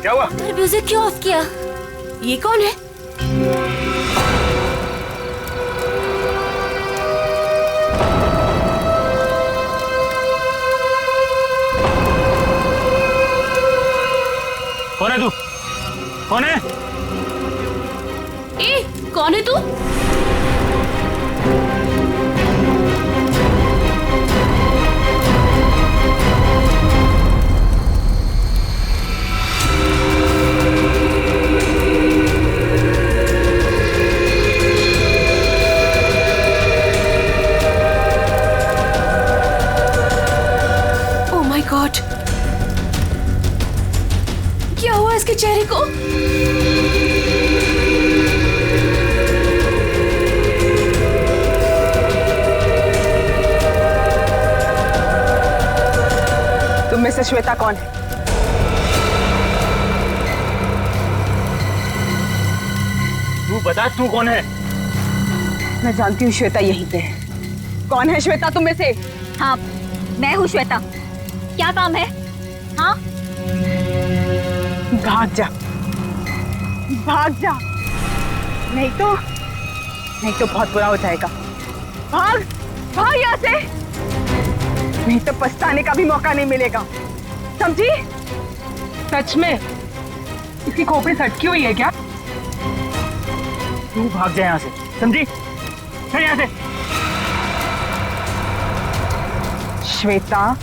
क्या हुआ? म्यूजिक क्यों ऑफ किया? ये कौन है? कौन है तू? कौन है? ए, कौन है तू? ओह माय गॉड, क्या हुआ इसके चेहरे को? तुम में से श्वेता कौन है? तू बता, तू कौन है? मैं जानती हूँ श्वेता यहीं पे है। कौन है श्वेता तुम में से? हाँ, मैं हूँ श्वेता। क्या काम है? हाँ, भाग जा, भाग जा, नहीं तो बहुत बुरा हो जाएगा। भाग, भाग यहाँ से, नहीं तो पछताने का भी मौका नहीं मिलेगा, समझी? सच में इसकी खोपड़ी सटकी हुई है क्या? तू भाग जा यहाँ से, समझी? चल यहाँ से। श्वेता,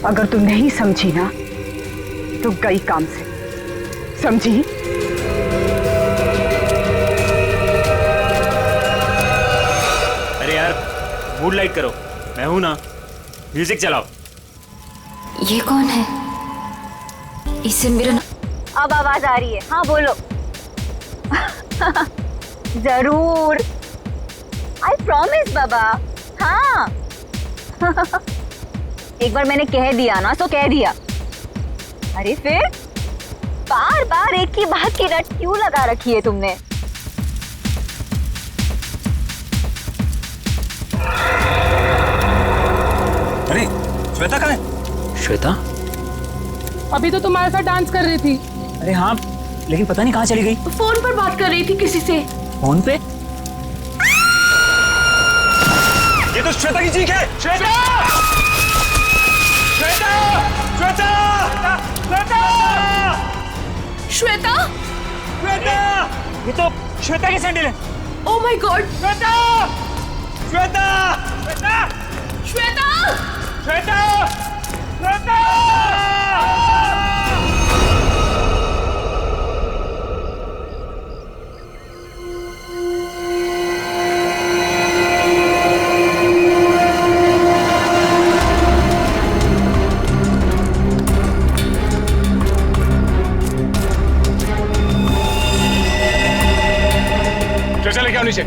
अगर तुम नहीं समझी ना तो गई काम से, समझी? अरे यार, मूड लाइट करो, मैं हूं ना। म्यूजिक चलाओ। ये कौन है? इससे मेरा अब आवाज आ रही है। हाँ बोलो। जरूर, आई प्रॉमिस बाबा। हाँ। एक बार मैंने कह दिया ना तो कह दिया। अरे फिर बार बार एक ही बात की रट क्यों लगा रखी है तुमने? अरे श्वेता कहाँ है? श्वेता? अभी तो तुम्हारे साथ डांस कर रही थी। अरे हाँ, लेकिन पता नहीं कहाँ चली गई। फोन पर बात कर रही थी किसी से। फोन पे? ये तो श्वेता की चीख है। श्वेता! श्वेता! श्वेता! श्वेता! श्वेता? श्वेता! ये तो श्वेता की सैंडल है। Oh my God. Shweta! Shweta! Shweta! Shweta! Shweta! Shweta! चले क्या नीचे?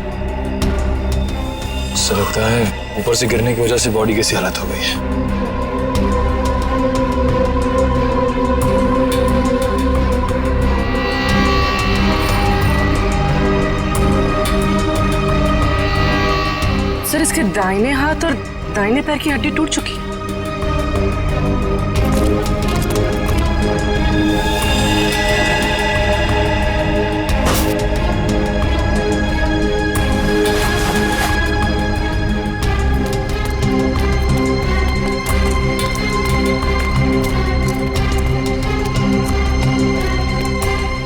ऐसा लगता है ऊपर से गिरने की वजह से बॉडी कैसी हालत हो गई है। सर, इसके दाहिने हाथ और दाहिने पैर की हड्डी टूट चुकी है।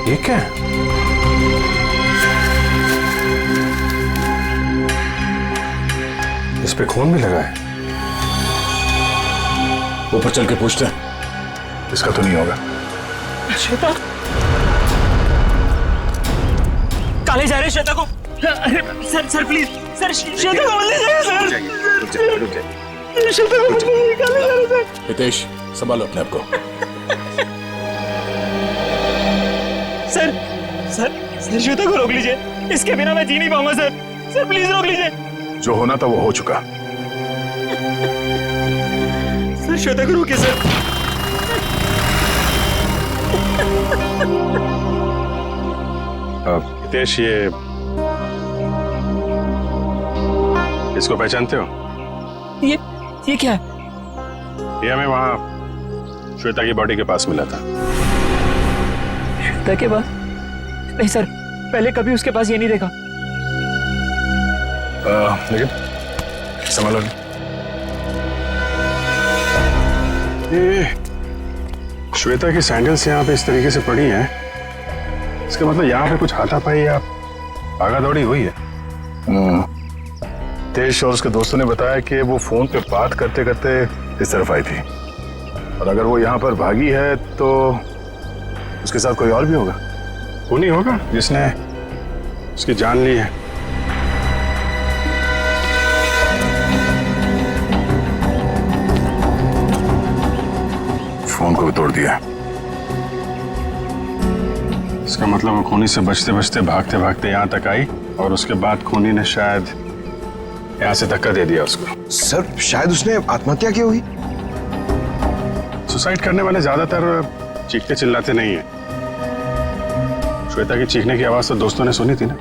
ये क्या है? इस पे खून भी लगा है। ऊपर चल के पूछते हैं। इसका तो नहीं होगा। श्वेता? काले जा रहे श्वेता को। सर प्लीज, सर श्वेता को मत ले जाइए सर। रुक जाइए। श्वेता को मत निकाले जा रहे सर। हितेश, संभालो अपने आप को। सर श्वेता को रोक लीजिए, इसके बिना मैं जी नहीं पाऊंगा सर प्लीज रोक लीजिए। जो होना था वो हो चुका। सर श्वेता को रोकिए सर। हितेश, इसको पहचानते हो? ये क्या है? ये हमें वहां श्वेता की बॉडी के पास मिला था। श्वेता के पास? नहीं सर, पहले कभी उसके पास ये नहीं देखा। लेकिन संभालो। ये श्वेता की सैंडल्स यहाँ पे इस तरीके से पड़ी हैं, इसका मतलब यहाँ पे कुछ हाथापाई या भागा दौड़ी हुई है। तेज और उसके दोस्तों ने बताया कि वो फोन पे बात करते करते इस तरफ आई थी, और अगर वो यहाँ पर भागी है तो उसके साथ कोई और भी होगा। वो नहीं होगा जिसने उसकी जान ली है। फोन को भी तोड़ दिया। इसका मतलब वो खूनी से बचते बचते भागते भागते यहाँ तक आई, और उसके बाद खूनी ने शायद यहाँ से धक्का दे दिया उसको। सर शायद उसने आत्महत्या की होगी। सुसाइड करने वाले ज्यादातर चीखते चिल्लाते नहीं है। श्वेता की चीखने की आवाज तो दोस्तों ने सुनी थी ना।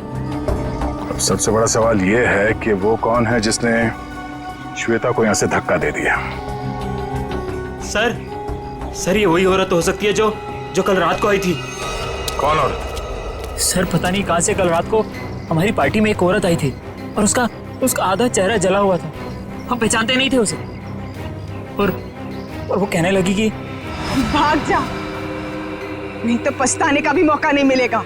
अब सबसे बड़ा सवाल यह है कि वो कौन है जिसने श्वेता को यहाँ से धक्का दे दिया। सर ये वही औरत हो सकती है जो कल रात को आई थी। कौन औरत? सर पता नहीं कहां से कल रात को हमारी पार्टी में एक औरत आई थी, और उसका आधा चेहरा जला हुआ था। हम पहचानते नहीं थे उसे, और वो कहने लगी कि भाग जा, नहीं तो पछताने का भी मौका नहीं मिलेगा।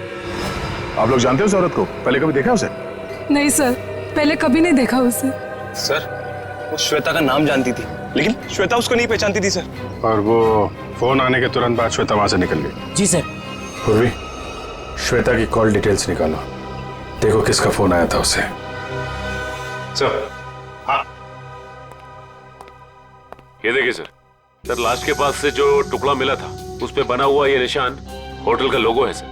आप लोग जानते हो उस औरत को? पहले कभी देखा उसे? नहीं सर, पहले कभी नहीं देखा उसे। सर वो श्वेता का नाम जानती थी, लेकिन श्वेता उसको नहीं पहचानती थी सर। और वो फोन आने के तुरंत बाद श्वेता वहां से निकल गई। जी सर। पूर्वी, श्वेता की कॉल डिटेल्स निकालो, देखो किसका फोन आया था उसे। सर हाँ, ये देखिए सर, लाश के पास से जो टुकड़ा मिला था उस पे बना हुआ ये निशान होटल का लोगो है sir.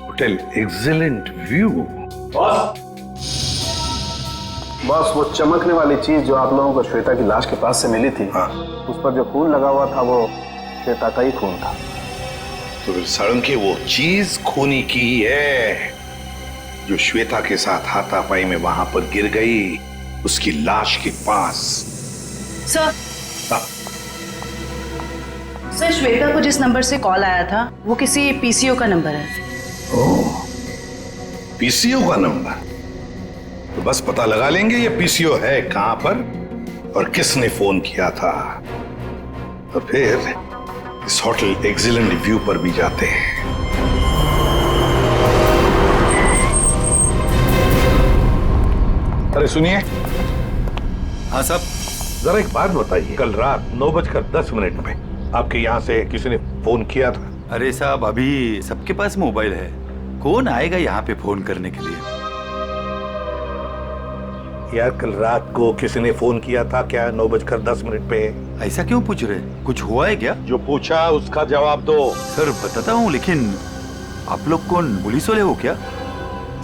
Hotel excellent view. Boss, वो चमकने वाली चीज जो आप लोगों को श्वेता की लाश के पास से मिली थी, उस पर जो खून लगा हुआ था वो श्वेता का ही खून था। तो फिर सारंगी वो चीज खूनी की ही है जो श्वेता के साथ हाथापाई में वहां पर गिर गई, उसकी लाश के पास। सर सर, श्वेता को जिस नंबर से कॉल आया था वो किसी पीसीओ का नंबर है। ओह, पीसीओ का नंबर? तो बस पता लगा लेंगे ये पीसीओ है कहां पर और किसने फोन किया था। तो फिर इस होटल एक्सीलेंट व्यू पर भी जाते हैं। अरे सुनिए। हाँ साहब। जरा एक बात बताइए, कल रात 9:10 में आपके यहाँ से किसी ने फोन किया था? अरे साहब, अभी सबके पास मोबाइल है, कौन आएगा यहाँ पे फोन करने के लिए। यार कल रात को किसी ने फोन किया था क्या 9:10 पे? ऐसा क्यों पूछ रहे, कुछ हुआ है क्या? जो पूछा उसका जवाब दो। सर बताता हूँ, लेकिन आप लोग कौन, पुलिस वाले हो क्या?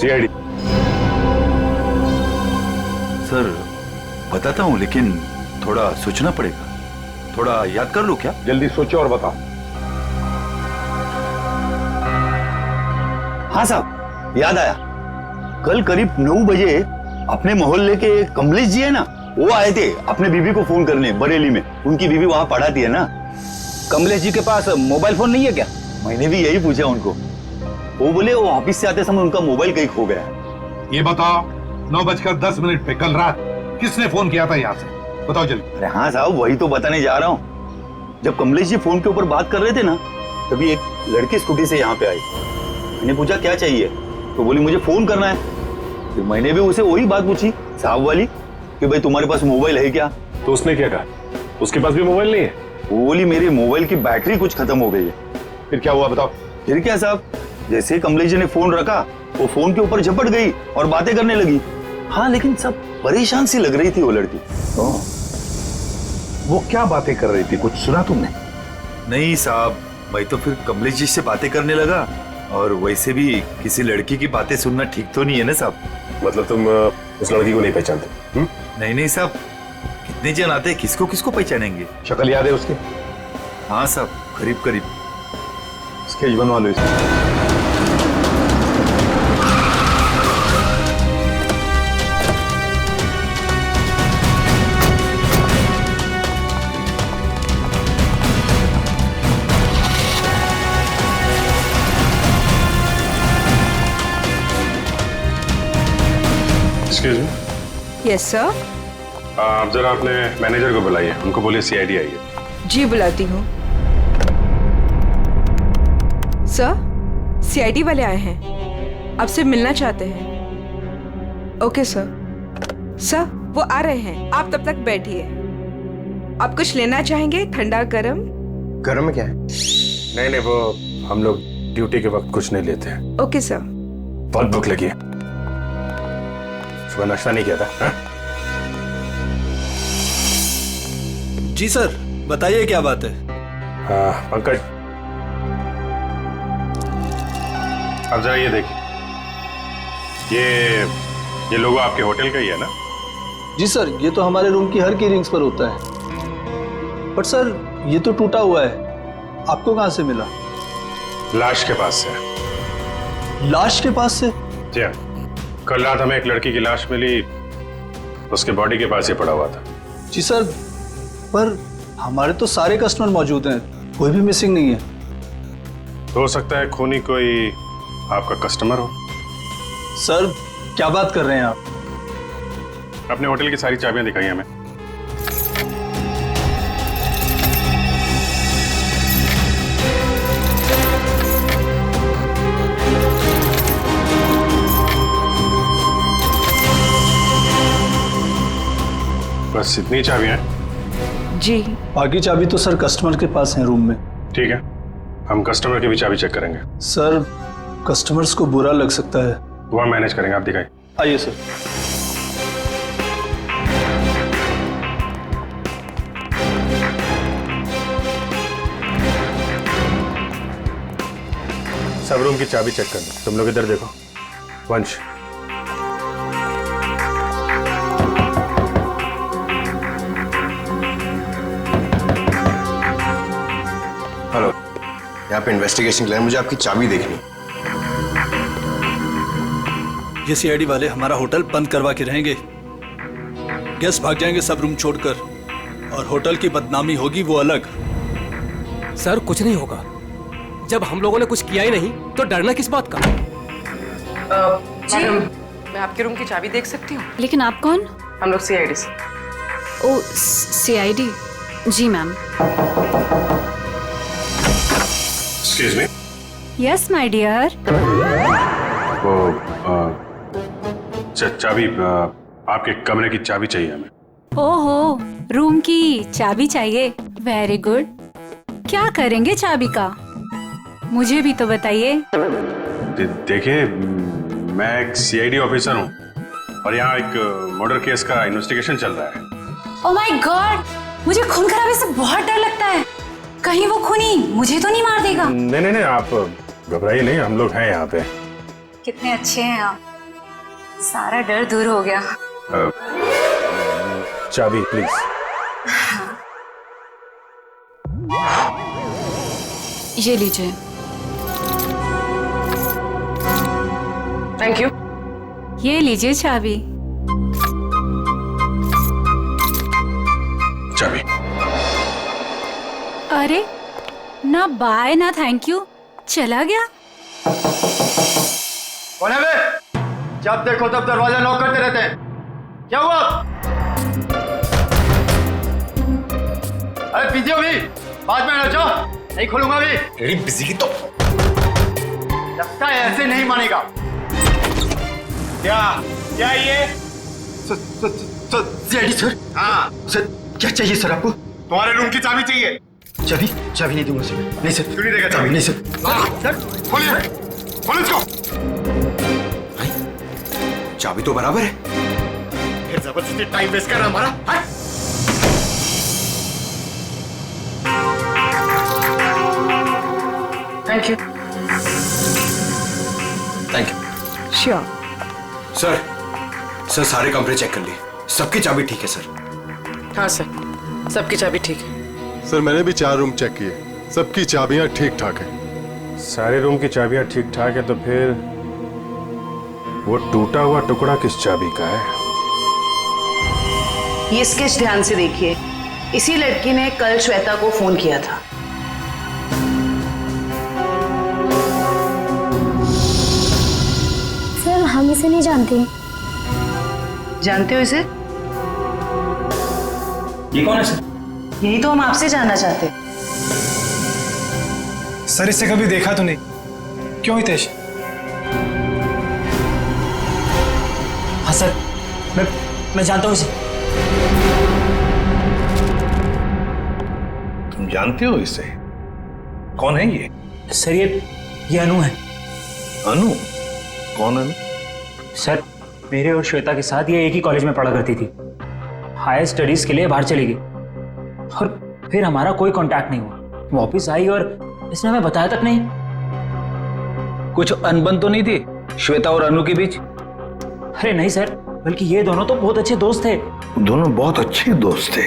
सीआईडी। सर बताता हूँ, लेकिन थोड़ा सोचना पड़ेगा, थोड़ा याद कर लो क्या? जल्दी सोचो और बताओ। हाँ साहब, याद आया, कल करीब 9 बजे अपने मोहल्ले के कमलेश जी है ना, वो आए थे अपने बीवी को फोन करने बरेली में। उनकी बीवी वहां पढ़ाती है ना। कमलेश जी के पास मोबाइल फोन नहीं है क्या? मैंने भी यही पूछा उनको, वो बोले वो ऑफिस से आते समय उनका मोबाइल कहीं खो गया। ये बताओ 9:10 पे कल रात किसने फोन किया था यहाँ से? बताओ जल्दी। अरे हाँ साहब, वही तो बताने जा रहा हूँ। जब कमलेश जी फोन के ऊपर बात कर रहे थे ना, तभी एक लड़की स्कूटी से यहाँ पे आई। मैंने पूछा क्या चाहिए, तो बोली मुझे फोन करना है। फिर मैंने भी उसे वही बात पूछी साहब वाली कि भाई तुम्हारे पास मोबाइल है क्या? तो उसने क्या कहा? उसके पास भी मोबाइल नहीं है? वो बोली मेरे मोबाइल की बैटरी कुछ खत्म हो गई है। फिर क्या हुआ बताओ। फिर क्या साहब, जैसे ही कमलेश जी ने फोन रखा, वो फोन के ऊपर झपट गई और बातें करने लगी। हाँ, लेकिन सब परेशान सी लग रही थी वो लड़की। वो क्या बातें कर रही थी, कुछ सुना तुमने? नहीं साहब, मैं तो फिर कमलेश जी से बातें करने लगा, और वैसे भी किसी लड़की की बातें सुनना ठीक तो नहीं है ना साहब। मतलब तुम उस लड़की को नहीं पहचानते? नहीं नहीं साहब, कितने जन आते, किसको किसको पहचानेंगे? शक्ल याद है उसकी? हाँ साहब, करीब करीब। स्केच बनवा लो इसमें। Excuse me. Yes sir. आप जरा अपने मैनेजर को बुलाइए, उनको बोलिए सीआईडी आई है। जी बुलाती हूँ। सर, सीआईडी वाले आए हैं, आपसे मिलना चाहते हैं। Okay sir. सर, वो आ रहे हैं, आप तब तक बैठिए। आप कुछ लेना चाहेंगे? ठंडा गरम? गरम क्या है? नहीं, वो हम लोग ड्यूटी के वक्त कुछ नहीं लेते हैं। Okay sir. बहुत भूख लगी है, सुबह नाश्ता नहीं किया था। हा? जी सर, बताइए क्या बात है? पंकज, अब जरा ये देखिए, ये लोगो आपके होटल का ही है ना? जी सर, ये तो हमारे रूम की हर कीरिंग्स पर होता है। बट सर, ये तो टूटा हुआ है, आपको कहां से मिला? लाश के पास से। लाश के पास से? जी हाँ, कल रात हमें एक लड़की की लाश मिली, उसके बॉडी के पास ही पड़ा हुआ था। जी सर, पर हमारे तो सारे कस्टमर मौजूद हैं, कोई भी मिसिंग नहीं है। हो सकता है खूनी कोई आपका कस्टमर हो। सर, क्या बात कर रहे हैं आप? अपने होटल की सारी चाबियां दिखाई हमें। बस इतनी चाबियां हैं? जी। बाकी चाबी तो सर कस्टमर के पास है रूम में। ठीक है, हम कस्टमर की भी चाबी चेक करेंगे। सर, कस्टमर्स को बुरा लग सकता है। वो हम मैनेज करेंगे, आप दिखाइए। आइए सर। सब रूम की चाबी चेक कर दो। तुम लोग इधर देखो। वंश, हेलो, यहाँ पे इन्वेस्टिगेशन के लिए मुझे आपकी चाबी देखनी। ये सीआईडी वाले हमारा होटल बंद करवा के रहेंगे, गेस्ट भाग जाएंगे सब रूम छोड़कर, और होटल की बदनामी होगी वो अलग। सर, कुछ नहीं होगा, जब हम लोगों ने कुछ किया ही नहीं तो डरना किस बात का? जी, मैं आपके रूम की चाबी देख सकती हूँ? लेकिन आप कौन? हम लोग सीआईडी से। ओ, सीआईडी? जी ma'am. Excuse me. Yes my dear. वो चाबी, आपके कमरे की चाबी चाहिए हमें। ओहो, रूम की चाबी चाहिए? Very good. क्या करेंगे चाबी का, मुझे भी तो बताइए। देखिए, मैं एक सीआईडी ऑफिसर हूँ और यहाँ एक मर्डर केस का इन्वेस्टिगेशन चल रहा है। ओह माय गॉड, मुझे खून खराबे से बहुत डर लगता है। कहीं वो खूनी मुझे तो नहीं मार देगा? नहीं, आप घबराइए नहीं, हम लोग हैं यहाँ पे। कितने अच्छे हैं आप, सारा डर दूर हो गया। चाबी प्लीज। ये लीजिए। Thank you. ये लीजिए चाबी। चाबी। अरे, ना बाय ना थैंक यू, चला गया। कौन है बे? जब देखो तब दरवाजा नॉक करते रहते हैं, क्या हुआ? अरे बिजी हो भी, बाद में आना, जाओ, नहीं खोलूंगा भी। तेरी बिजी की तो लगता है ऐसे नहीं मानेगा। क्या ये? सर, हाँ सर, क्या चाहिए सर आपको? तुम्हारे रूम की चाबी चाहिए। चाबी नहीं दूंगा सर। नहीं सर, क्यों नहीं देगा चाबी? नहीं सर। सर खोलिए, खोलो इसको। चाबी तो बराबर है, फिर जबरदस्ती टाइम वेस्ट कर रहा हमारा। Thank you. Thank you. Sure. Sir, सारे कमरे चेक कर लिए, सबकी चाबी ठीक है सर। हाँ सर, सबकी चाबी ठीक है। सर, मैंने भी 4 रूम चेक किए, सबकी चाबियां ठीक ठाक हैं। सारे रूम की चाबियां ठीक ठाक है, तो फिर वो टूटा हुआ टुकड़ा किस चाबी का है? ये स्केच ध्यान से देखिए, इसी लड़की ने कल श्वेता को फोन किया था। सर, हम इसे नहीं जानते। जानते हो इसे? ये कौन है सर? यही तो हम आपसे जानना चाहते। सर इसे कभी देखा तो नहीं, क्यों हितेश? हाँ सर, मैं जानता हूँ इसे। तुम जानते हो इसे? कौन है ये? सर ये अनु है। अनु? कौन अनु? सर मेरे और श्वेता के साथ ये एक ही कॉलेज में पढ़ा करती थी। हायर स्टडीज के लिए बाहर चली गई और फिर हमारा कोई कांटेक्ट नहीं हुआ। वापस आई और इसने हमें बताया तक नहीं। कुछ अनबन तो नहीं थी श्वेता और अनु के बीच? अरे नहीं सर, बल्कि ये दोनों तो बहुत अच्छे दोस्त थे। दोनों बहुत अच्छे दोस्त थे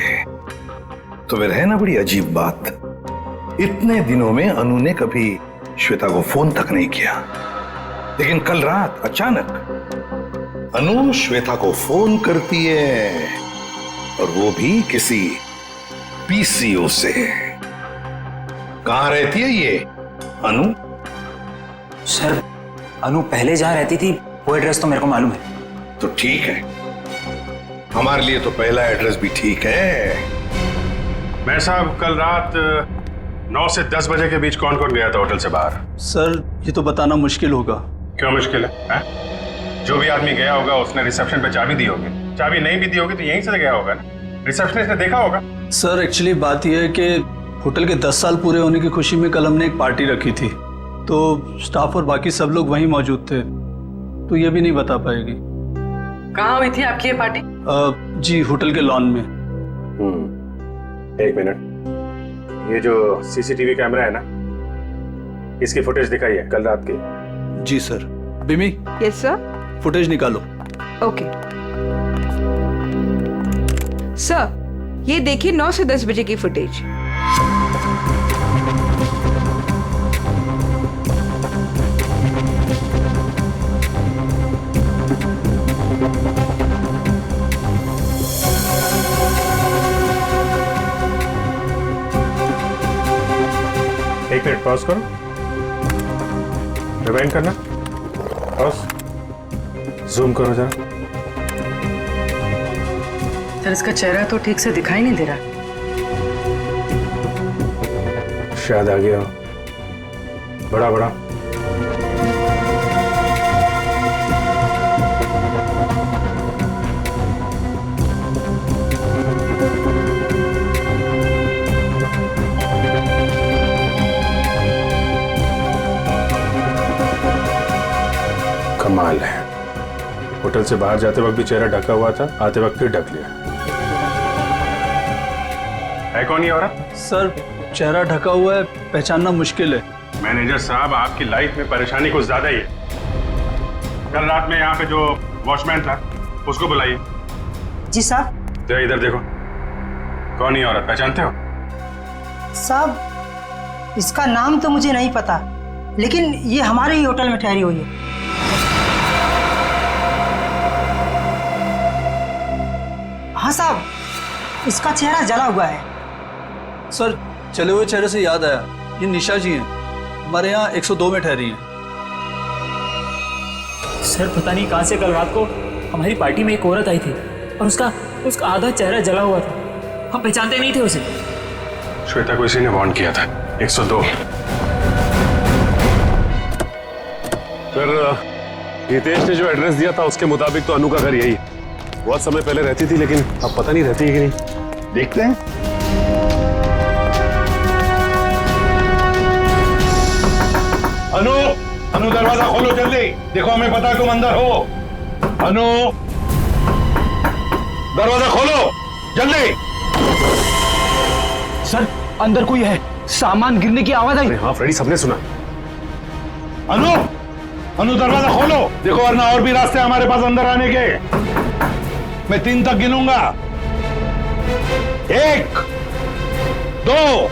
तो फिर है ना बड़ी अजीब बात, इतने दिनों में अनु ने कभी श्वेता को फोन तक नहीं किया, लेकिन कल रात अचानक अनु श्वेता को फोन करती है और वो भी किसी पीसीओ से। कहां रहती है ये अनु? सर अनु पहले जहां रहती थी वो एड्रेस तो मेरे को मालूम है। तो ठीक है, हमारे लिए तो पहला एड्रेस भी ठीक है। मैं साहब कल रात 9 से 10 बजे के बीच कौन कौन गया था होटल से बाहर? सर ये तो बताना मुश्किल होगा। क्यों मुश्किल है? जो भी आदमी गया होगा उसने रिसेप्शन पे चाबी दी होगी। चाबी नहीं भी दी होगी तो यहीं से गया होगा ना, रिसेप्शनिस्ट ने देखा होगा। सर एक्चुअली बात यह है कि होटल के 10 साल पूरे होने की खुशी में कल हमने एक पार्टी रखी थी, तो स्टाफ और बाकी सब लोग वहीं मौजूद थे, तो ये भी नहीं बता पाएगी। कहाँ हुई थी आपकी ये पार्टी? जी होटल के लॉन में। एक मिनट, ये जो सीसीटीवी कैमरा है ना, इसकी फुटेज दिखाइए कल रात की। जी सर। बिमी? Yes sir. फुटेज निकालो। ओके सर, ये देखिए 9 से 10 बजे की फुटेज। एक मिनट पॉज करो, रिवाइंड करना, पॉज, जूम करो जरा। सर इसका चेहरा तो ठीक से दिखाई नहीं दे रहा। शायद आ गया बड़ा बड़ा। कमाल है, होटल से बाहर जाते वक्त भी चेहरा ढका हुआ था, आते वक्त फिर ढक लिया। है कौन ये औरत? सर चेहरा ढका हुआ है, पहचानना मुश्किल है। मैनेजर साहब आपकी लाइफ में परेशानी कुछ ज्यादा ही है। कल रात में यहाँ पे जो वॉचमैन था उसको बुलाइए। जी साहब। तो इधर देखो, कौन ये औरत, पहचानते हो? साहब इसका नाम तो मुझे नहीं पता, लेकिन ये हमारे ही होटल में ठहरी हुई है। हाँ साहब, इसका चेहरा जला हुआ है। सर चले हुए चेहरे से याद आया, ये निशा जी हैं, हमारे यहाँ 102 में ठहरी हैं। सर पता नहीं कहां से कल रात को हमारी पार्टी में एक औरत आई थी और उसका आधा चेहरा जला हुआ था। हम पहचानते नहीं थे उसे। श्वेता को इसी ने वार्न किया था। 102। फिर हितेश ने जो एड्रेस दिया था उसके मुताबिक तो अनु का घर यही है। बहुत समय पहले रहती थी, लेकिन अब पता नहीं रहती है कि नहीं। देखते हैं। अनु, अनु दरवाजा खोलो जल्दी, देखो हमें पता है तुम अंदर हो। अनु दरवाजा खोलो जल्दी। सर अंदर कोई है, सामान गिरने की आवाज आई। हाँ फ्रेडी, सबने सुना। अनु, अनु दरवाजा खोलो, देखो वरना और भी रास्ते हमारे पास अंदर आने के। मैं 3 तक गिनूंगा। 1 2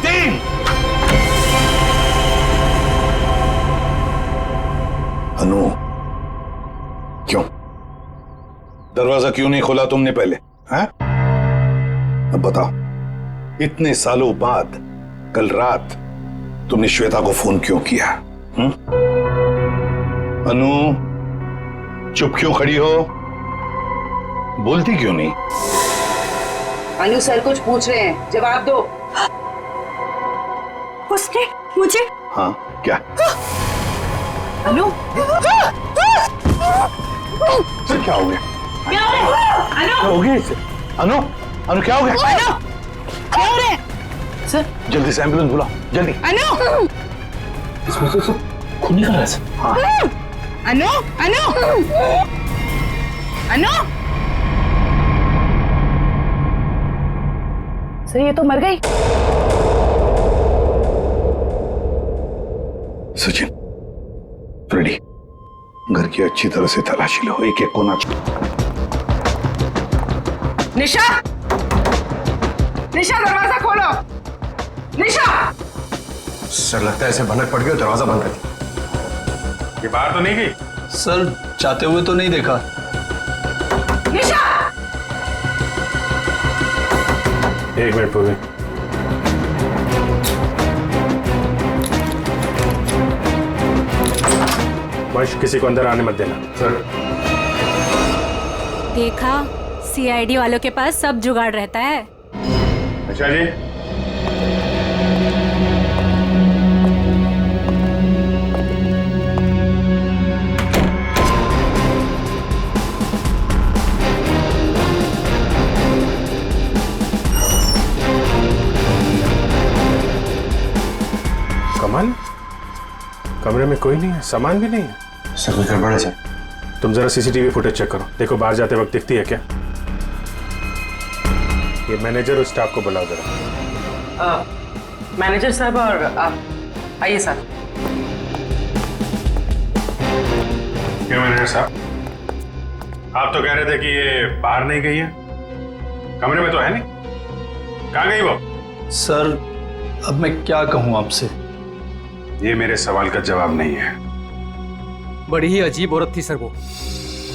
3। अनु क्यों दरवाजा क्यों नहीं खोला तुमने पहले? हैं? अब बताओ, इतने सालों बाद कल रात तुमने श्वेता को फोन क्यों किया? अनु चुप क्यों खड़ी हो? बोलती क्यों नहीं? अनु सर कुछ पूछ रहे हैं, जवाब दो। उसने मुझे। हाँ क्या? अनु सर क्या हो गया? क्या हो रहा है? क्या हो गया इसे? अनु अनु क्या हो गया? अनु क्या हो रहा है? सर जल्दी से एम्बुलेंस बुलाओ जल्दी। अनु इसमें से खून निकल रहा है। हाँ अनु अनु अनु सर ये तो मर गई। सचिन, फ्रेडी, घर की अच्छी तरह से तलाशी लो, एक एक कोना। निशा, निशा दरवाजा खोलो। निशा। सर लगता है ऐसे भनक पड़ गई, दरवाजा बंद कर दिया। ये बाहर तो नहीं गई? सर जाते हुए तो नहीं देखा। निशा। एक मिनट पूर्वी। मश किसी को अंदर आने मत देना। सर देखा, सीआईडी वालों के पास सब जुगाड़ रहता है। अच्छा जी। कमाल, कमरे में कोई नहीं है, सामान भी नहीं है। सर कुछ गड़बड़ है सर। तुम जरा सीसीटीवी फुटेज चेक करो, देखो बाहर जाते वक्त दिखती है क्या। ये मैनेजर और स्टाफ को बुलाओ जरा। मैनेजर साहब और आप आइए सर। क्यों मैनेजर साहब, आप तो कह रहे थे कि ये बाहर नहीं गई है, कमरे में तो है नहीं, कहाँ गई वो? सर अब मैं क्या कहूँ आपसे? ये मेरे सवाल का जवाब नहीं है। बड़ी ही अजीब औरत थी सर वो,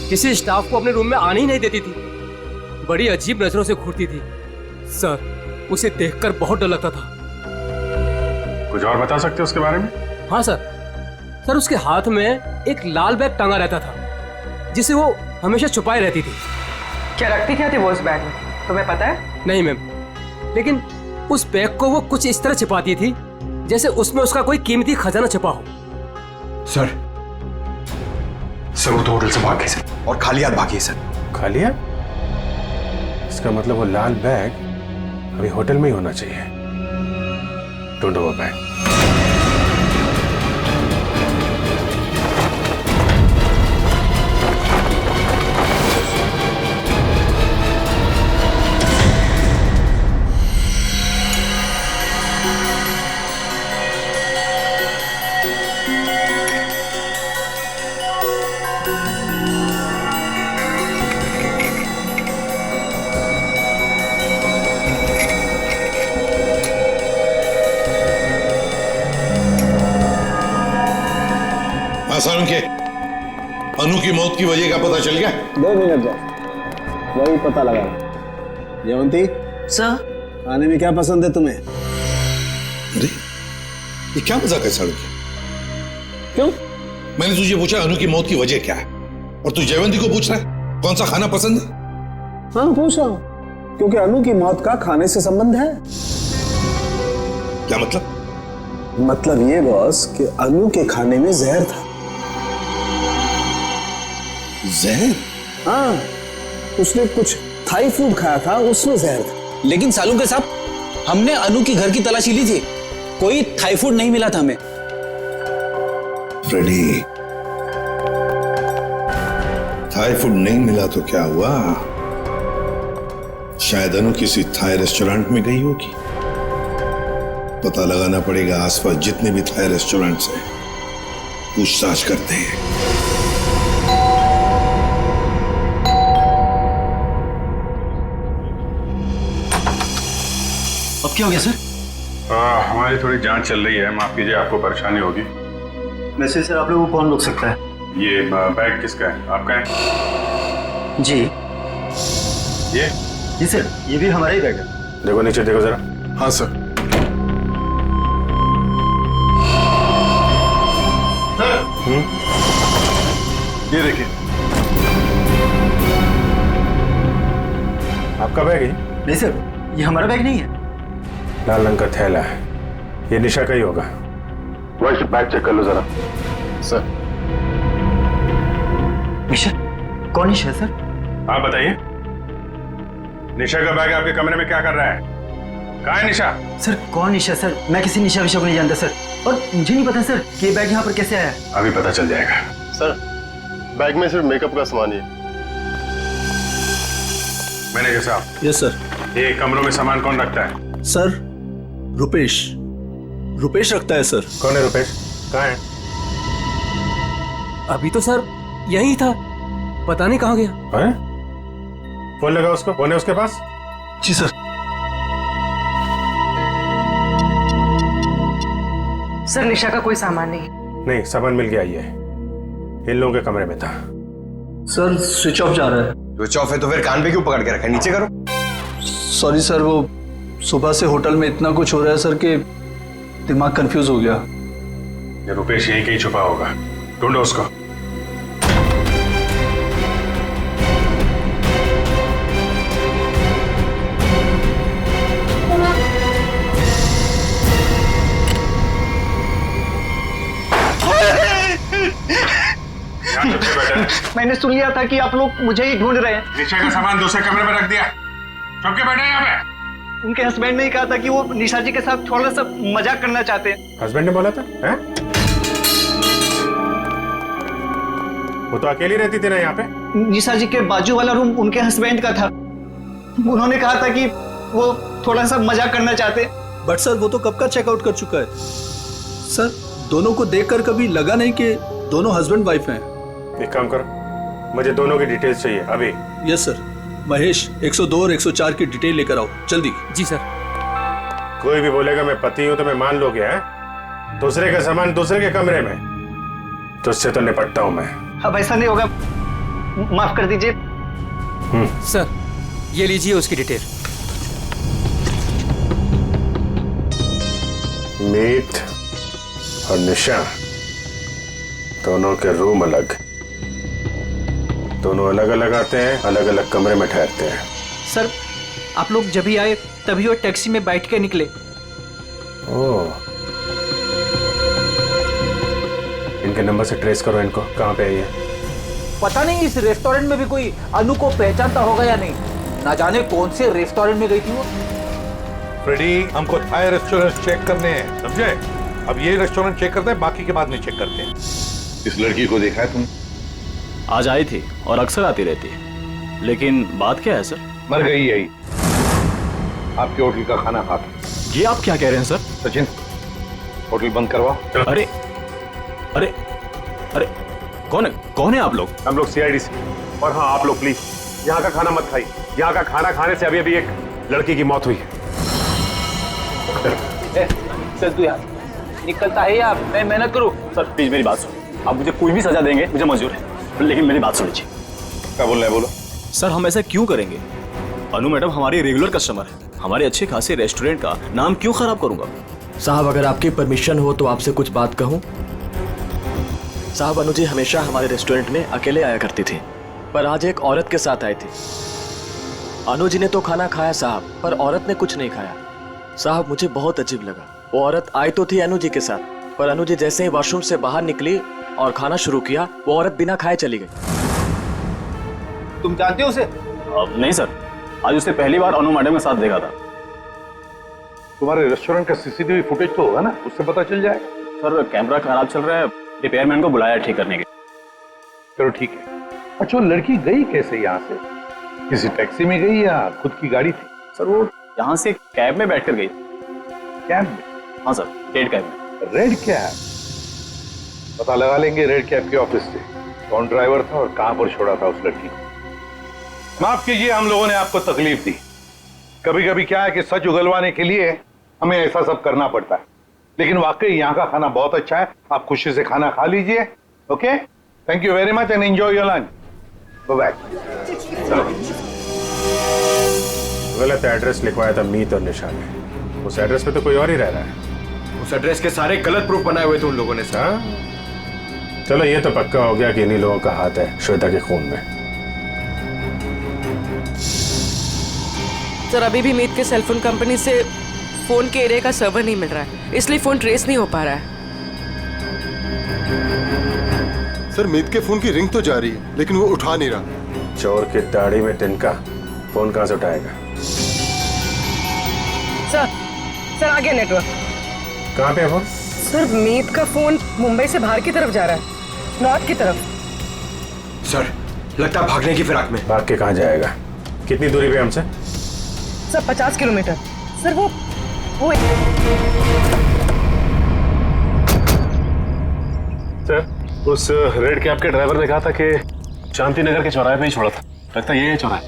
किसी स्टाफ को अपने रूम में आने ही नहीं देती थी, बड़ी अजीब नजरों से घूरती थी सर, उसे देखकर बहुत डर लगता था। कुछ और बता सकते हो उसके बारे में? हाँ सर उसके हाथ में एक लाल बैग टांगा रहता था जिसे वो हमेशा छुपाए रहती थी। क्या रखती क्या थी वो उस बैग में, तुम्हें पता है? नहीं मैम, लेकिन उस बैग को वो कुछ इस तरह छिपाती थी जैसे उसमें उसका कोई कीमती खजाना छिपा हो। सर वो तो होटल से भाग गई सर, और खाली हाथ भागी है सर। खाली हाथ? इसका मतलब वो लाल बैग अभी होटल में ही होना चाहिए। ढूंढो वो बैग। के अनु की मौत की वजह का पता चल गया? 2 मिनट बस, वही पता लगा। जयवंती सर, खाने में क्या पसंद है तुम्हें? अरे ये क्या मजाक है साड़ू की? क्यों? मैंने तुझे पूछा अनु की मौत की वजह क्या है, और तू जयवंती को पूछ रहा है कौन सा खाना पसंद है? हाँ पूछ रहा हूं, क्योंकि अनु की मौत का खाने से संबंध है। क्या मतलब? मतलब ये बॉस कि अनु के खाने में जहर था। जहर? हाँ, उसने कुछ थाई फूड खाया था, उसमें जहर था। लेकिन सालू के साहब, हमने अनु की घर की तलाशी ली थी, कोई थाई फूड नहीं मिला था हमें। फ्रेडी, थाई फूड नहीं मिला तो क्या हुआ? शायद अनु किसी थाई रेस्टोरेंट में गई होगी। पता लगाना पड़ेगा आसपास जितने भी थाई रेस्टोरेंट्स हैं, पूछताछ करते हैं। अब क्या हो गया सर? हमारी थोड़ी जांच चल रही है, माफ कीजिए आपको परेशानी होगी। वैसे सर आप लोगों को कौन रोक सकता है? ये बैग किसका है? आपका है? जी। ये? जी सर, ये भी हमारा ही बैग है। देखो नीचे देखो जरा। हाँ सर। ये देखिए। आपका बैग है? नहीं सर, ये हमारा बैग नहीं है। लाल रंग का थैला है, ये निशा का ही होगा। वही बैग चेक कर लो जरा। सर। निशा? कौन निशा सर? आप बताइए, निशा का बैग आपके कमरे में क्या कर रहा है? कहाँ है निशा? सर कौन निशा सर? मैं किसी निशा विशा को नहीं जानता सर, और मुझे नहीं पता सर कि ये बैग यहाँ पर कैसे आया। अभी पता चल जाएगा। सर बैग में सिर्फ मेकअप का सामान ही है। मैनेजर साहब। Yes sir. ये कमरों में सामान कौन रखता है? सर रुपेश रखता है सर। कौन है रुपेश? कहाँ है? अभी तो सर यही था, पता नहीं कहाँ गया। है? फोन लगा उसको, फोन है उसके पास? जी सर। सर निशा का कोई सामान नहीं। नहीं, सामान मिल गया, ये इन लोगों के कमरे में था। सर स्विच ऑफ जा रहा है। स्विच ऑफ है तो फिर कान पे क्यों पकड़ के रखा है? नीचे करो। सॉरी सर, वो सुबह से होटल में इतना कुछ हो रहा है सर कि दिमाग कंफ्यूज हो गया। ये रुपेश यहीं कहीं छुपा होगा, ढूंढो उसको। मैंने सुन लिया था कि आप लोग मुझे ही ढूंढ रहे हैं। निशा का सामान दूसरे कमरे में रख दिया, चुप के बैठे यहाँ पे। उनके हस्बैंड ने ही कहा था कि वो निशा जी के साथ थोड़ा सा मजाक करना चाहते हैं। हस्बैंड ने बोला था? हैं? वो तो अकेली रहती थी ना यहाँ पे। निशा जी के बाजू वाला रूम उनके हस्बैंड का था, उन्होंने कहा था कि वो थोड़ा सा मजाक करना चाहते। बट सर वो तो कब का चेकआउट कर चुका है सर। दोनों को देखकर कभी लगा नहीं कि दोनों हस्बैंड वाइफ हैं। एक काम करो, मुझे दोनों की डिटेल्स चाहिए अभी। Yes sir. महेश 102 और 104 की डिटेल लेकर आओ जल्दी। जी सर। कोई भी बोलेगा मैं पति हूं तो मैं मान लोगे? हैं? दूसरे का सामान दूसरे के कमरे में, तो उससे तो निपटता हूं मैं। अब ऐसा नहीं होगा, माफ कर दीजिए। सर ये लीजिए उसकी डिटेल। मीत और निशा दोनों के रूम अलग, दोनों अलग अलग आते हैं, अलग अलग कमरे में ठहरते हैं। सर आप लोग जब ही आए तभी वो टैक्सी में बैठ के निकले। ओह, इनके नंबर से ट्रेस करो इनको, कहाँ पे है ये? पता नहीं इस रेस्टोरेंट में भी कोई अनु को पहचानता होगा या नहीं, ना जाने कौन से रेस्टोरेंट में गई थी वो। फ्रेडी, हमको थाई रेस्टोरेंट चेक करने हैं, समझे? अब ये रेस्टोरेंट चेक करते हैं, बाकी के बाद नहीं चेक करते हैं। इस लड़की को देखा है तुमने? आज आई थी और अक्सर आती रहती है, लेकिन बात क्या है सर? मर गई यही, आपके होटल का खाना खाता। ये आप क्या कह रहे हैं सर? सचिन, होटल बंद करवाओ। अरे अरे अरे कौन है आप लोग? हम लोग सीआईडी से। और हाँ, आप लोग प्लीज यहाँ का खाना मत खाइए, यहाँ का खाना खाने से अभी अभी एक लड़की की मौत हुई है। चल तू यार निकलता है या मैं मेहनत करूं? सर प्लीज मेरी बात सुनिए, आप मुझे कोई भी सजा देंगे, मुझे मंजूर है, लेकिन मेरी बात सुनिए। क्या बोल रहे हैं? बोलो। सर हम ऐसा क्यों करेंगे? अनु मैडम हमारी रेगुलर कस्टमर है, हमारे अच्छे खासे रेस्टोरेंट का नाम क्यों खराब करूंगा? साहब अगर आपकी परमिशन हो तो आपसे कुछ बात कहूं। साहब अनु जी हमेशा हमारे रेस्टोरेंट में अकेले आया करती थी, पर आज एक औरत के साथ आई थी। अनु जी ने तो खाना खाया साहब, पर औरत ने कुछ नहीं खाया। साहब मुझे बहुत अजीब लगा, वो औरत आई तो थी अनु जी के साथ, पर अनु जी जैसे ही वॉशरूम से बाहर निकली और खाना शुरू किया, वो औरत बिना खाए चली गई। तुम जानते हो उसे? नहीं सर, आज उसने पहली बार अनु मैडम के साथ देखा था। तुम्हारे रेस्टोरेंट का सीसीटीवी फुटेज तो होगा ना, उससे पता चल जाएगा। सर कैमरा खराब चल रहा है, रिपेयरमैन को बुलाया ठीक करने के। चलो ठीक है। अच्छा, वो लड़की गई कैसे यहाँ से? किसी टैक्सी में गई या खुद की गाड़ी थी? सर वो यहाँ से कैब में बैठकर गई। कैब में? हाँ सर, रेड कैब में। Red cab? पता लगा लेंगे रेड कैब के ऑफिस से कौन ड्राइवर था और कहां पर छोड़ा था उस लड़की को। माफ कीजिए, हम लोगों ने आपको तकलीफ दी। कभी कभी क्या है कि सच उगलवाने के लिए हमें ऐसा सब करना पड़ता है, लेकिन वाकई यहाँ का खाना बहुत अच्छा है। आप खुशी से खाना खा लीजिए। Okay, thank you very much and enjoy your lunch. Bye bye. गलत एड्रेस लिखवाया था मीत और निशा ने, उस एड्रेस पे तो कोई और ही रह रहा है। उस एड्रेस के सारे गलत प्रूफ बनाए हुए थे उन लोगों ने सर। चलो ये तो पक्का हो गया कि इन्हीं लोगों का हाथ है श्वेता के खून में। सर अभी भी मीत के सेलफोन कंपनी से फोन के एरिया का सर्वर नहीं मिल रहा है, इसलिए फोन ट्रेस नहीं हो पा रहा है। सर मीत के फोन की रिंग तो जा रही है लेकिन वो उठा नहीं रहा। चोर की दाढ़ी में तिनका, फोन कहां से उठाएगा? सर आ गया नेटवर्क। कहां पे है फोन? सर मीत का फोन मुंबई से बाहर की तरफ जा रहा है, नॉर्थ की तरफ। सर लगता है भागने की फिराक में। भाग के कहां जाएगा? कितनी दूरी पे हमसे? Sir 50 kilometre. सर वो सर उस रेड कैब के ड्राइवर ने कहा था कि शांति नगर के चौराहे पे ही छोड़ा था। लगता है ये है चौराहा।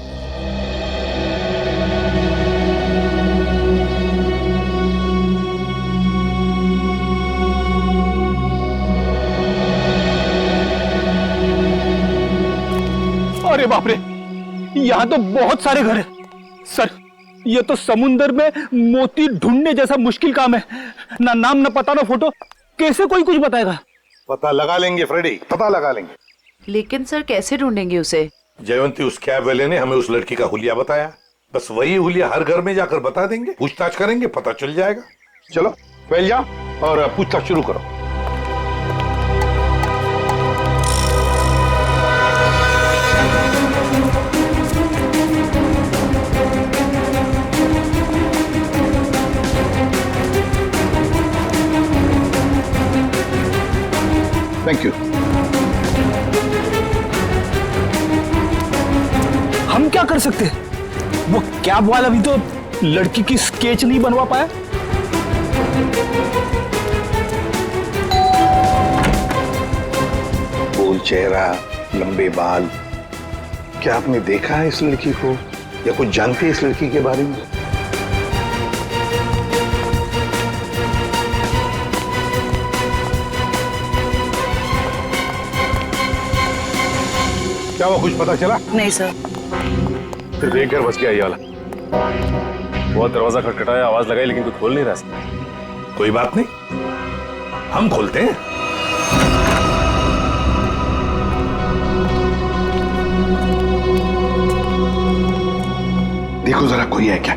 अरे बाप रे, यहाँ तो बहुत सारे घर हैं। सर ये तो समुंदर में मोती ढूंढने जैसा मुश्किल काम है। ना नाम ना पता ना फोटो, कैसे कोई कुछ बताएगा? पता लगा लेंगे फ्रेडी, पता लगा लेंगे। लेकिन सर कैसे ढूंढेंगे उसे? जयवंती उस कैब वाले ने हमें उस लड़की का हुलिया बताया, बस वही हुलिया हर घर में जाकर बता देंगे, पूछताछ करेंगे, पता चल जाएगा। चलो पहले जाओ और पूछताछ शुरू करो। Thank you. हम क्या कर सकते हैं? वो कैब वाला भी तो लड़की की स्केच नहीं बनवा पाया। गोल चेहरा, लंबे बाल, क्या आपने देखा है इस लड़की को या कुछ जानते हैं इस लड़की के बारे में? क्या वो कुछ पता चला? नहीं सर। फिर देख कर बच गया ये वाला। बहुत दरवाजा खटखटाया, आवाज लगाई, लेकिन कोई खोल नहीं रहा। कोई बात नहीं, हम खोलते हैं। देखो जरा कोई है क्या?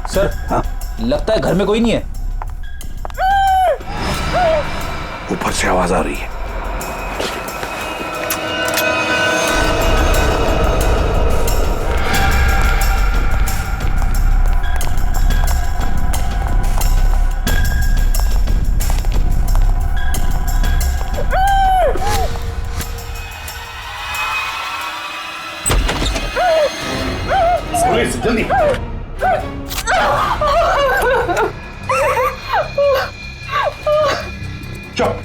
सर हाँ? लगता है घर में कोई नहीं है। ऊपर से आवाज आ रही है। पुलिस जल्दी। चुप,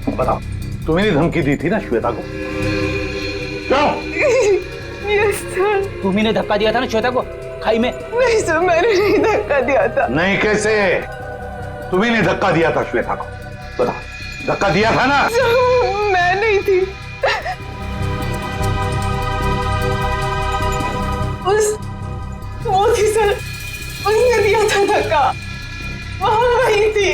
बताओ तुम्हें धमकी दी थी ना श्वेता को? Yes sir. तुम्ही ने धक्का दिया था ना श्वेता को खाई में? नहीं सर, मैंने नहीं धक्का दिया था। नहीं कैसे? तुम्ही ने धक्का दिया था श्वेता को, बताओ। धक्का दिया था ना? मैं नहीं थी। वो थी सर, उसने दिया था धक्का, वहां वही थी।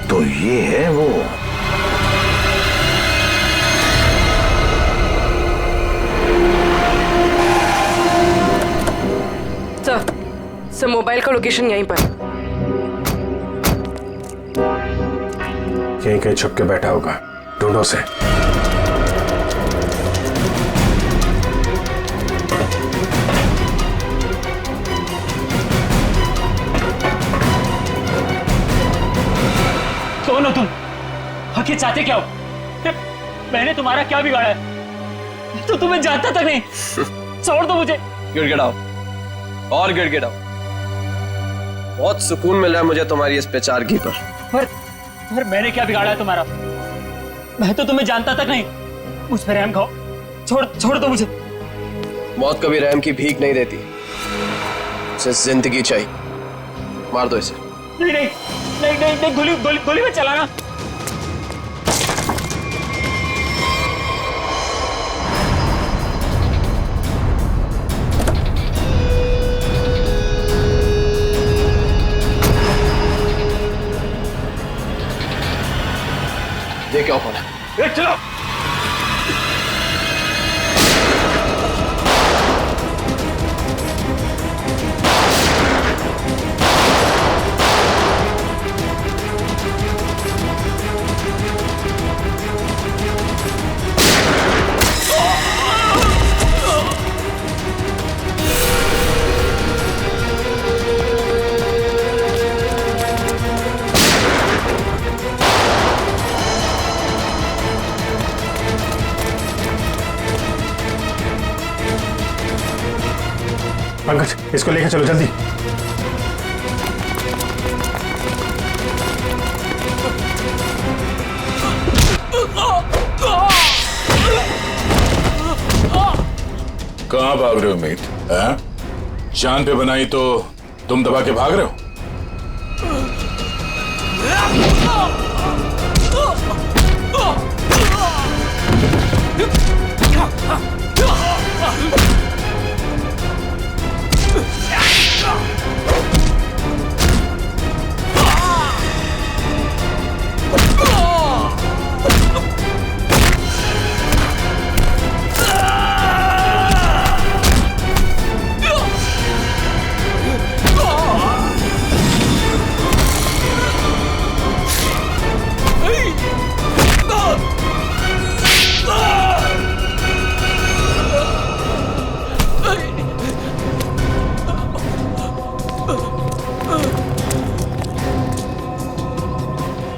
तो ये है वो। सर मोबाइल का लोकेशन यहीं पर। यहीं कहीं छुप के बैठा होगा, ढूंढो से। कौन हो तुम? आखिर चाहते क्या हो? मैंने तुम्हारा क्या बिगाड़ा है? तो तुम्हें जानता तक नहीं। छोड़ दो मुझे। गिड़गिड़ाओ और गिड़गिड़ाओ। बहुत सुकून मिल रहा है मुझे तुम्हारी इस बेचारगी पर। पर मैंने क्या बिगाड़ा है तुम्हारा? मैं तो तुम्हें जानता तक नहीं। मुझ पर रहम खाओ, छोड़ दो मुझे। मौत कभी रहम की भीख नहीं देती, उसे जिंदगी चाहिए। मार दो इसे। नहीं, गोली में चलाना। पंकज इसको लेकर चलो जल्दी। कहाँ भाग रहे हो मीत? जान पे बनाई तो तुम दबा के भाग रहे हो?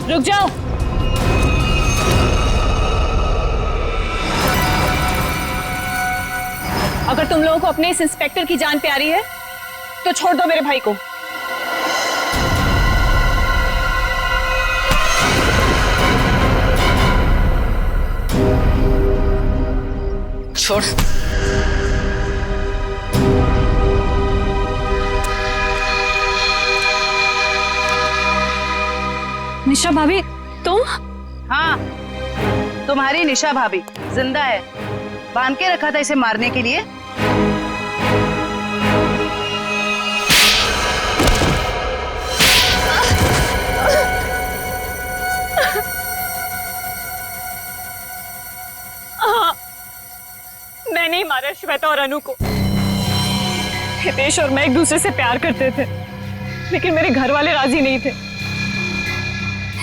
रुक जाओ। अगर तुम लोगों को अपने इस इंस्पेक्टर की जान प्यारी है तो छोड़ दो मेरे भाई को। छोड़। निशा भाभी तुम? हाँ, तुम्हारी निशा भाभी जिंदा है। बांध के रखा था इसे मारने के लिए। मैं नहीं मारा श्वेता और अनु को। हितेश और मैं एक दूसरे से प्यार करते थे, लेकिन मेरे घर वाले राजी नहीं थे,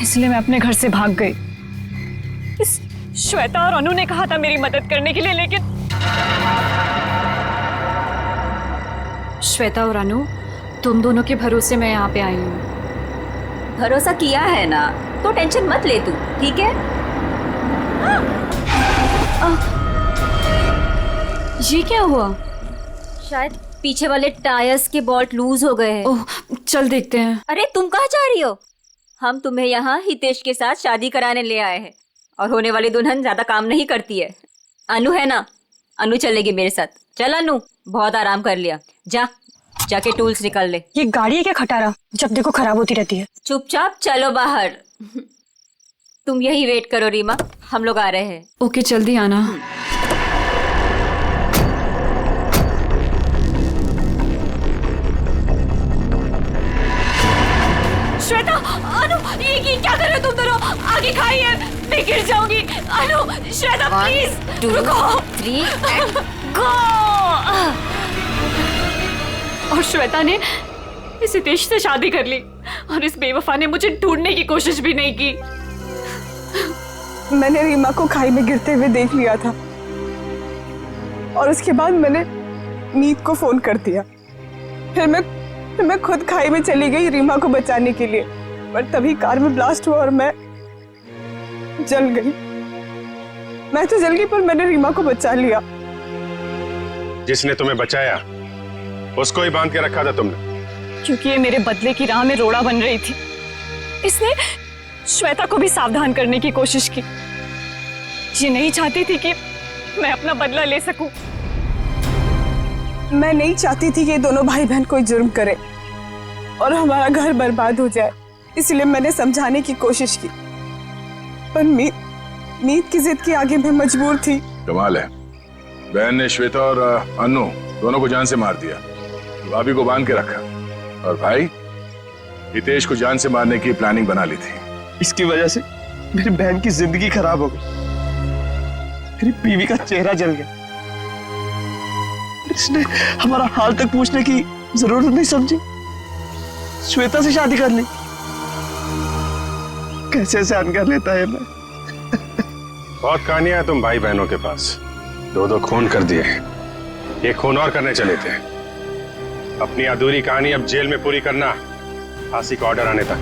इसलिए मैं अपने घर से भाग गई। इस श्वेता और अनु ने कहा था मेरी मदद करने के लिए, लेकिन श्वेता और अनु, तुम दोनों के भरोसे मैं यहाँ पे आई हूँ। भरोसा किया है ना, तो टेंशन मत ले तू, ठीक है? ये क्या हुआ? शायद पीछे वाले टायर्स के बोल्ट लूज हो गए हैं। ओह, चल देखते हैं। अरे तुम कहाँ जा रही हो? हम तुम्हें यहाँ हितेश के साथ शादी कराने ले आए हैं, और होने वाली दुल्हन ज्यादा काम नहीं करती है। अनु है ना, अनु चलेगी मेरे साथ। चल अनु, बहुत आराम कर लिया, जाके टूल्स निकाल ले। ये गाड़ी है क्या खटारा, जब देखो खराब होती रहती है। चुपचाप चलो बाहर। तुम यही वेट करो रीमा, हम लोग आ रहे हैं। ओके, जल्दी आना। श्वेता, अनु, ये क्या कर रहे हो तुम दोनों? आगे खाइए, मैं गिर जाऊंगी। अनु, श्वेता प्लीज रुको। 3 and गो। और श्वेता ने इस हितेश से शादी कर ली, और इस बेवफा ने मुझे ढूंढने की कोशिश भी नहीं की। मैंने रीमा को खाई में गिरते हुए देख लिया था, और उसके बाद मैंने मीत को फोन कर दिया। फिर मैं खुद खाई में चली गई रीमा को बचाने के लिए, पर तभी कार में ब्लास्ट हुआ और मैं जल गई। मैं तो जल गई, पर मैंने रीमा को बचा लिया। जिसने तुम्हें बचाया उसको ही बांध के रखा था तुमने, क्योंकि ये मेरे बदले की राह में रोड़ा बन रही थी। इसने श्वेता को भी सावधान करने की कोशिश की। ये नहीं चाहती थी कि मैं अपना बदला ले सकूं। मैं नहीं चाहती थी कि ये दोनों भाई बहन कोई जुर्म करे और हमारा घर बर्बाद हो जाए, इसलिए मैंने समझाने की कोशिश की, पर मीत की जिद के आगे मैं मजबूर थी। कमाल है, बहन ने श्वेता और अनु दोनों को जान से मार दिया, भाभी को बांध के रखा, और भाई हितेश को जान से मारने की प्लानिंग बना ली थी। इसकी वजह से मेरी बहन की जिंदगी खराब हो गई, मेरी बीवी का चेहरा जल गया। इसने हमारा हाल तक पूछने की जरूरत नहीं समझी, श्वेता से शादी कर ली। कैसे सहन कर लेता है मैं। बहुत कहानियां हैं तुम भाई बहनों के पास, 2 खून कर दिए, एक खून और करने चले थे। अपनी अधूरी कहानी अब जेल में पूरी करना, फांसी का ऑर्डर आने तक।